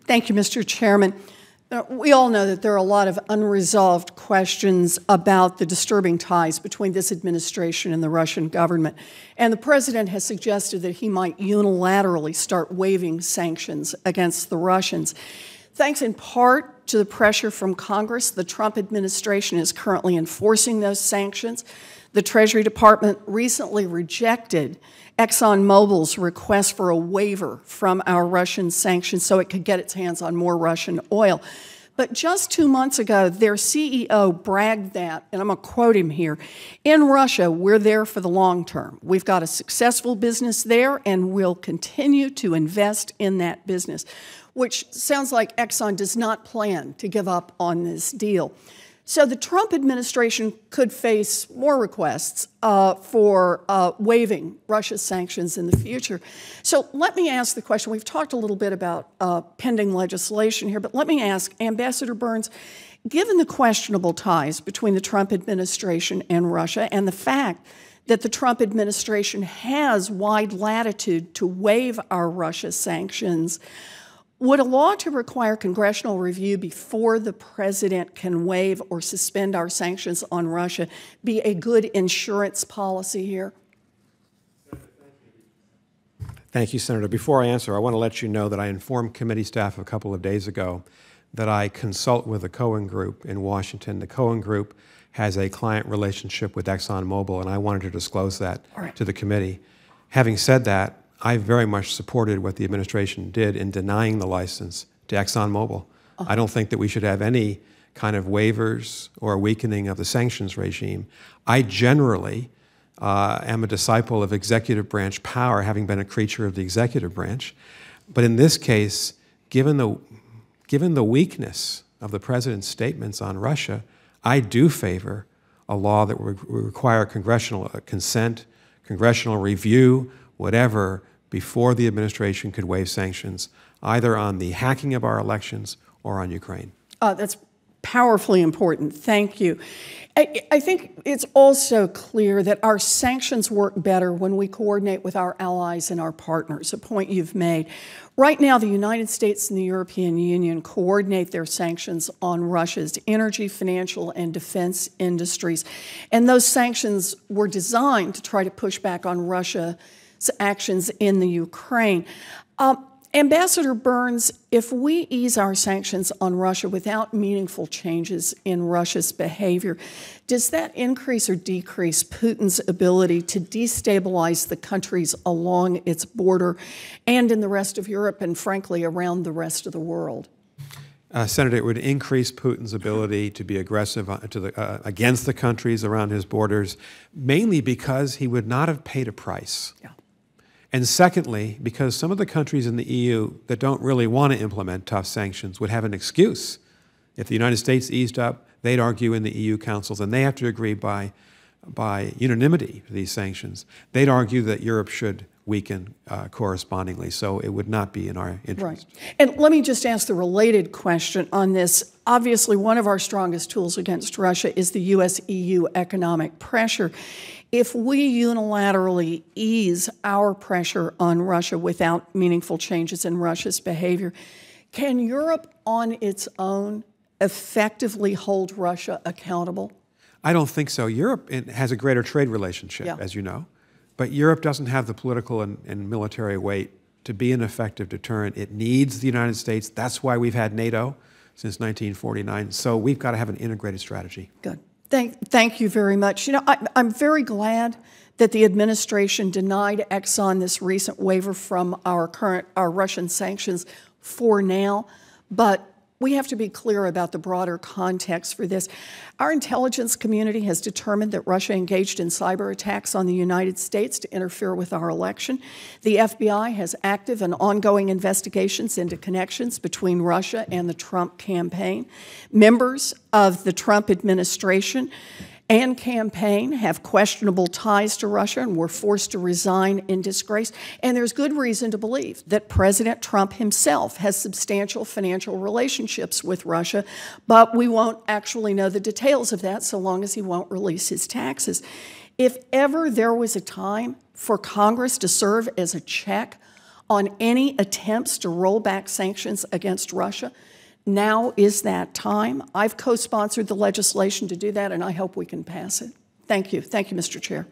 Thank you, Mr. Chairman. We all know that there are a lot of unresolved questions about the disturbing ties between this administration and the Russian government. And the president has suggested that he might unilaterally start waiving sanctions against the Russians. Thanks in part to the pressure from Congress, the Trump administration is currently enforcing those sanctions. The Treasury Department recently rejected ExxonMobil's request for a waiver from our Russian sanctions so it could get its hands on more Russian oil. But just 2 months ago, their CEO bragged that, and I'm going to quote him here, "In Russia, we're there for the long term. We've got a successful business there, and we'll continue to invest in that business," which sounds like Exxon does not plan to give up on this deal. So the Trump administration could face more requests for waiving Russia's sanctions in the future. So let me ask the question. We've talked a little bit about pending legislation here, but let me ask, Ambassador Burns, given the questionable ties between the Trump administration and Russia and the fact that the Trump administration has wide latitude to waive our Russia sanctions, would a law to require congressional review before the president can waive or suspend our sanctions on Russia be a good insurance policy here? Thank you, Senator. Before I answer, I want to let you know that I informed committee staff a couple of days ago that I consult with the Cohen Group in Washington. The Cohen Group has a client relationship with ExxonMobil, and I wanted to disclose that to the committee. Having said that, I very much supported what the administration did in denying the license to ExxonMobil. I don't think that we should have any kind of waivers or weakening of the sanctions regime. I generally am a disciple of executive branch power, having been a creature of the executive branch. But in this case, given the weakness of the president's statements on Russia, I do favor a law that would require congressional consent, congressional review, whatever, before the administration could waive sanctions, either on the hacking of our elections or on Ukraine. That's powerfully important. Thank you. I think it's also clear that our sanctions work better when we coordinate with our allies and our partners, a point you've made. Right now, the United States and the European Union coordinate their sanctions on Russia's energy, financial, and defense industries. And those sanctions were designed to try to push back on Russia's actions in the Ukraine. Ambassador Burns, if we ease our sanctions on Russia without meaningful changes in Russia's behavior, does that increase or decrease Putin's ability to destabilize the countries along its border and in the rest of Europe and, frankly, around the rest of the world? Senator, it would increase Putin's ability to be aggressive against the countries around his borders, mainly because he would not have paid a price. Yeah. And secondly, because some of the countries in the EU that don't really want to implement tough sanctions would have an excuse. If the United States eased up, they'd argue in the EU councils, and they have to agree by unanimity for these sanctions. They'd argue that Europe should weaken correspondingly, so it would not be in our interest. Right. And let me just ask the related question on this. Obviously, one of our strongest tools against Russia is the U.S.-EU economic pressure. If we unilaterally ease our pressure on Russia without meaningful changes in Russia's behavior, can Europe on its own effectively hold Russia accountable? I don't think so. Europe has a greater trade relationship, as you know, but Europe doesn't have the political and military weight to be an effective deterrent. It needs the United States. That's why we've had NATO since 1949. So we've got to have an integrated strategy. Good. Thank you very much. You know, I'm very glad that the administration denied Exxon this recent waiver from our Russian sanctions for now, but we have to be clear about the broader context for this. Our intelligence community has determined that Russia engaged in cyber attacks on the United States to interfere with our election. The FBI has active and ongoing investigations into connections between Russia and the Trump campaign. Members of the Trump administration and campaign have questionable ties to Russia and were forced to resign in disgrace. And there's good reason to believe that President Trump himself has substantial financial relationships with Russia, but we won't actually know the details of that so long as he won't release his taxes. If ever there was a time for Congress to serve as a check on any attempts to roll back sanctions against Russia. Now is that time. I've co-sponsored the legislation to do that, and I hope we can pass it. Thank you. Thank you, Mr. Chair.